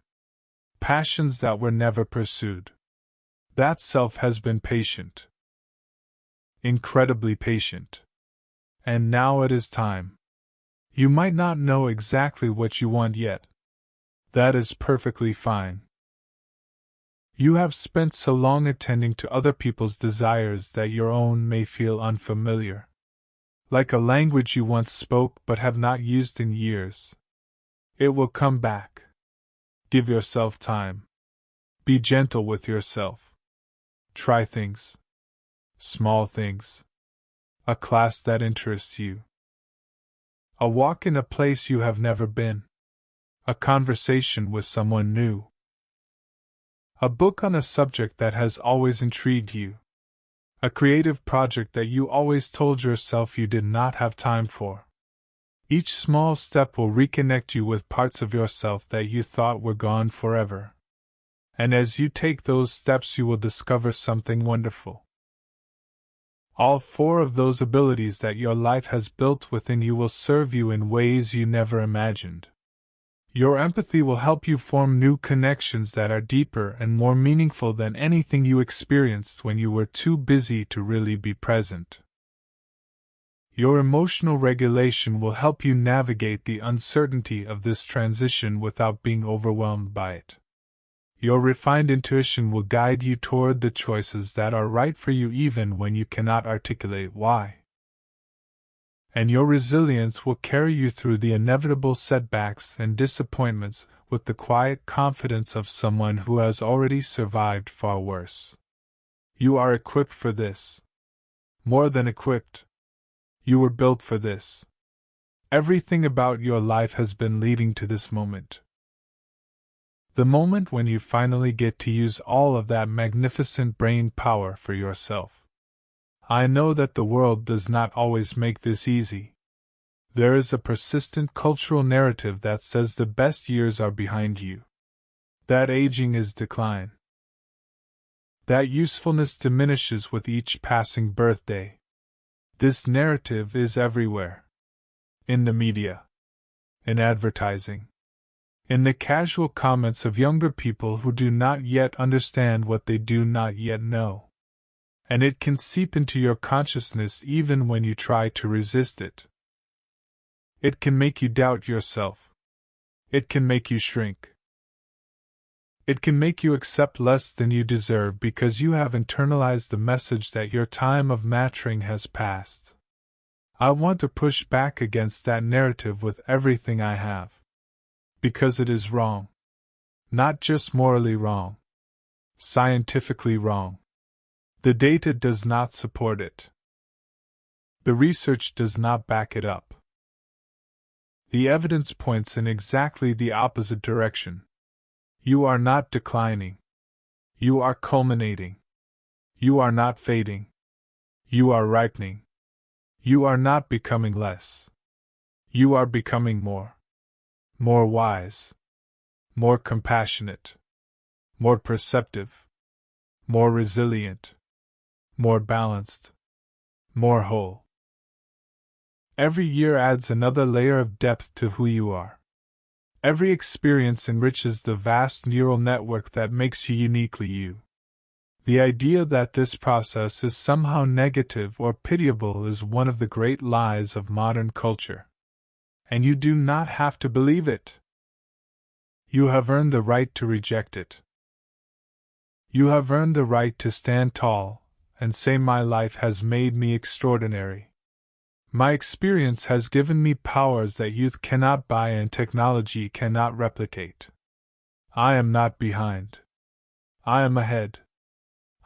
Passions that were never pursued. That self has been patient. Incredibly patient. And now it is time. You might not know exactly what you want yet. That is perfectly fine. You have spent so long attending to other people's desires that your own may feel unfamiliar. Like a language you once spoke but have not used in years. It will come back. Give yourself time. Be gentle with yourself. Try things. Small things. A class that interests you. A walk in a place you have never been. A conversation with someone new. A book on a subject that has always intrigued you. A creative project that you always told yourself you did not have time for. Each small step will reconnect you with parts of yourself that you thought were gone forever. And as you take those steps, you will discover something wonderful. All four of those abilities that your life has built within you will serve you in ways you never imagined. Your empathy will help you form new connections that are deeper and more meaningful than anything you experienced when you were too busy to really be present. Your emotional regulation will help you navigate the uncertainty of this transition without being overwhelmed by it. Your refined intuition will guide you toward the choices that are right for you even when you cannot articulate why. And your resilience will carry you through the inevitable setbacks and disappointments with the quiet confidence of someone who has already survived far worse. You are equipped for this. More than equipped. You were built for this. Everything about your life has been leading to this moment. The moment when you finally get to use all of that magnificent brain power for yourself. I know that the world does not always make this easy. There is a persistent cultural narrative that says the best years are behind you. That aging is decline. That usefulness diminishes with each passing birthday. This narrative is everywhere. In the media. In advertising. In the casual comments of younger people who do not yet understand what they do not yet know. And it can seep into your consciousness even when you try to resist it. It can make you doubt yourself. It can make you shrink. It can make you accept less than you deserve because you have internalized the message that your time of maturing has passed. I want to push back against that narrative with everything I have. Because it is wrong. Not just morally wrong. Scientifically wrong. The data does not support it. The research does not back it up. The evidence points in exactly the opposite direction. You are not declining. You are culminating. You are not fading. You are ripening. You are not becoming less. You are becoming more. More wise. More compassionate. More perceptive. More resilient. More balanced. More whole. Every year adds another layer of depth to who you are. Every experience enriches the vast neural network that makes you uniquely you. The idea that this process is somehow negative or pitiable is one of the great lies of modern culture. And you do not have to believe it. You have earned the right to reject it. You have earned the right to stand tall and say my life has made me extraordinary. My experience has given me powers that youth cannot buy and technology cannot replicate. I am not behind. I am ahead.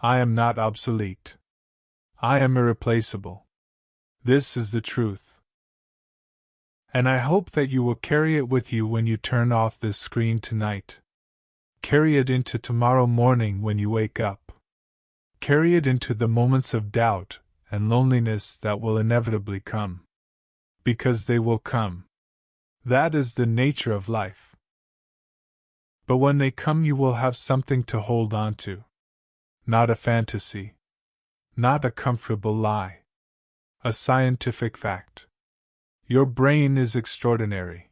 I am not obsolete. I am irreplaceable. This is the truth. And I hope that you will carry it with you when you turn off this screen tonight. Carry it into tomorrow morning when you wake up. Carry it into the moments of doubt and loneliness that will inevitably come. Because they will come. That is the nature of life. But when they come, you will have something to hold on to. Not a fantasy. Not a comfortable lie. A scientific fact. Your brain is extraordinary.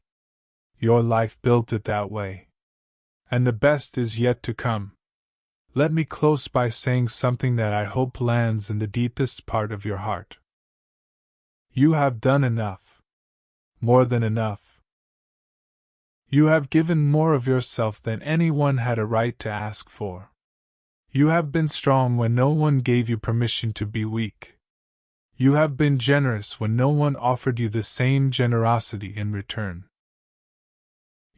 Your life built it that way. And the best is yet to come. Let me close by saying something that I hope lands in the deepest part of your heart. You have done enough. More than enough. You have given more of yourself than anyone had a right to ask for. You have been strong when no one gave you permission to be weak. You have been generous when no one offered you the same generosity in return.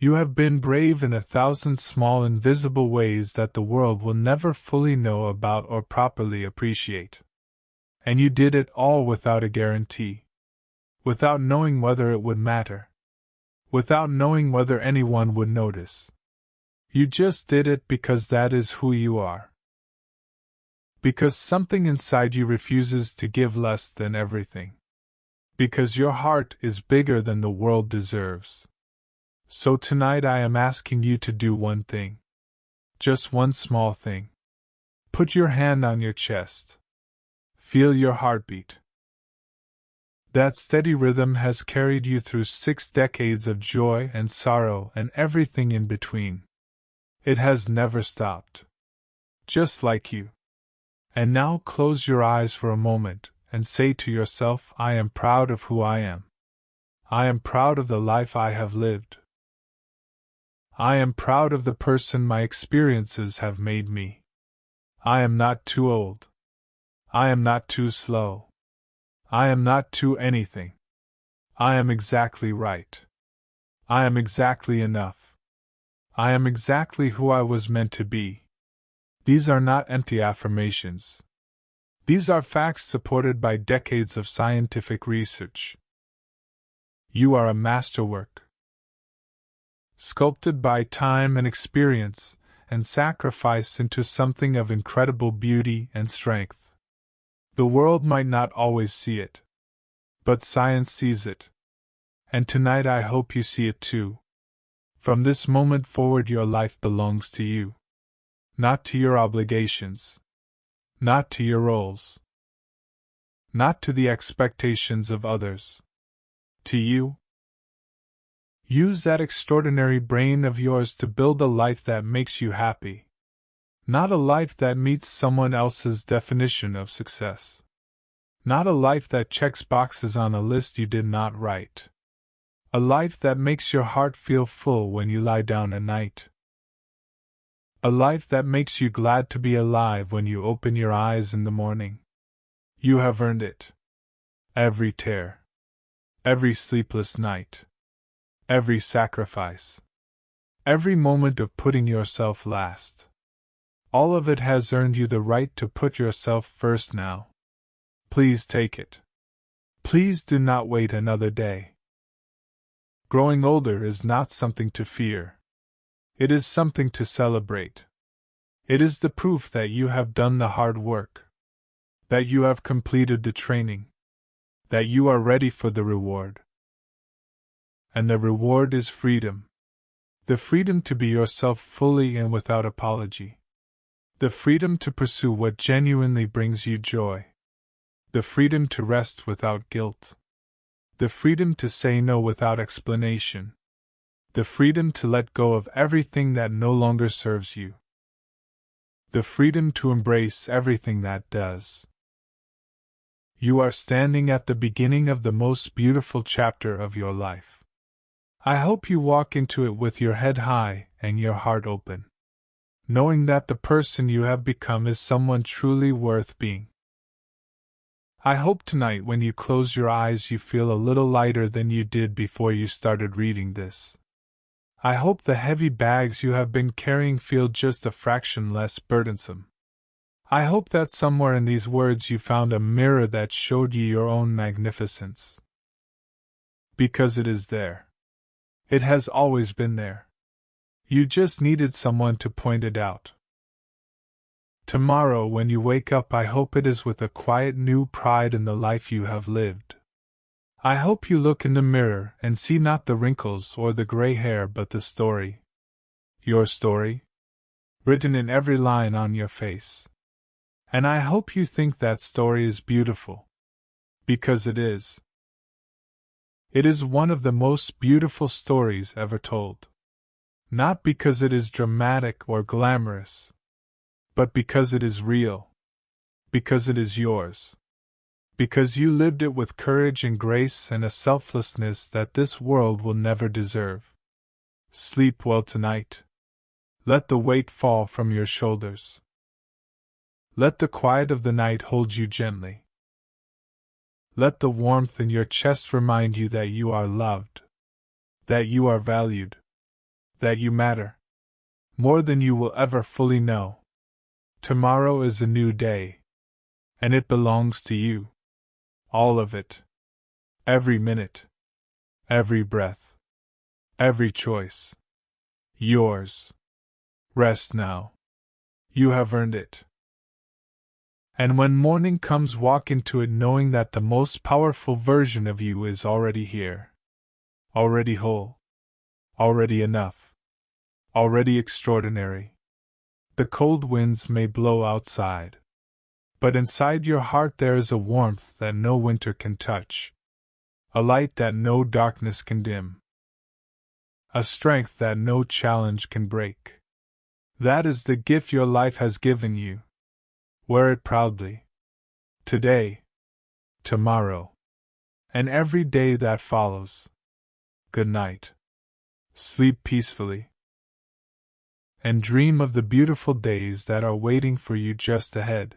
You have been brave in 1,000 small invisible ways that the world will never fully know about or properly appreciate. And you did it all without a guarantee. Without knowing whether it would matter. Without knowing whether anyone would notice. You just did it because that is who you are. Because something inside you refuses to give less than everything. Because your heart is bigger than the world deserves. So tonight I am asking you to do one thing. Just one small thing. Put your hand on your chest. Feel your heartbeat. That steady rhythm has carried you through 6 decades of joy and sorrow and everything in between. It has never stopped. Just like you. And now close your eyes for a moment and say to yourself, I am proud of who I am. I am proud of the life I have lived. I am proud of the person my experiences have made me. I am not too old. I am not too slow. I am not too anything. I am exactly right. I am exactly enough. I am exactly who I was meant to be. These are not empty affirmations. These are facts supported by decades of scientific research. You are a masterwork. Sculpted by time and experience, and sacrificed into something of incredible beauty and strength. The world might not always see it. But science sees it. And tonight I hope you see it too. From this moment forward your life belongs to you. Not to your obligations. Not to your roles. Not to the expectations of others. To you. Use that extraordinary brain of yours to build a life that makes you happy. Not a life that meets someone else's definition of success. Not a life that checks boxes on a list you did not write. A life that makes your heart feel full when you lie down at night. A life that makes you glad to be alive when you open your eyes in the morning. You have earned it. Every tear. Every sleepless night. Every sacrifice. Every moment of putting yourself last. All of it has earned you the right to put yourself first now. Please take it. Please do not wait another day. Growing older is not something to fear. It is something to celebrate. It is the proof that you have done the hard work, that you have completed the training, that you are ready for the reward. And the reward is freedom. The freedom to be yourself fully and without apology. The freedom to pursue what genuinely brings you joy. The freedom to rest without guilt. The freedom to say no without explanation. The freedom to let go of everything that no longer serves you. The freedom to embrace everything that does. You are standing at the beginning of the most beautiful chapter of your life. I hope you walk into it with your head high and your heart open, knowing that the person you have become is someone truly worth being. I hope tonight when you close your eyes you feel a little lighter than you did before you started reading this. I hope the heavy bags you have been carrying feel just a fraction less burdensome. I hope that somewhere in these words you found a mirror that showed you your own magnificence. Because it is there. It has always been there. You just needed someone to point it out. Tomorrow when you wake up, I hope it is with a quiet new pride in the life you have lived. I hope you look in the mirror and see not the wrinkles or the gray hair but the story. Your story? Written in every line on your face. And I hope you think that story is beautiful. Because it is. It is one of the most beautiful stories ever told. Not because it is dramatic or glamorous, but because it is real. Because it is yours. Because you lived it with courage and grace and a selflessness that this world will never deserve. Sleep well tonight. Let the weight fall from your shoulders. Let the quiet of the night hold you gently. Let the warmth in your chest remind you that you are loved, that you are valued, that you matter, more than you will ever fully know. Tomorrow is a new day, and it belongs to you. All of it. Every minute. Every breath. Every choice. Yours. Rest now. You have earned it. And when morning comes, walk into it knowing that the most powerful version of you is already here. Already whole. Already enough. Already extraordinary. The cold winds may blow outside, but inside your heart there is a warmth that no winter can touch, a light that no darkness can dim, a strength that no challenge can break. That is the gift your life has given you. Wear it proudly. Today, tomorrow, and every day that follows. Good night. Sleep peacefully. And dream of the beautiful days that are waiting for you just ahead.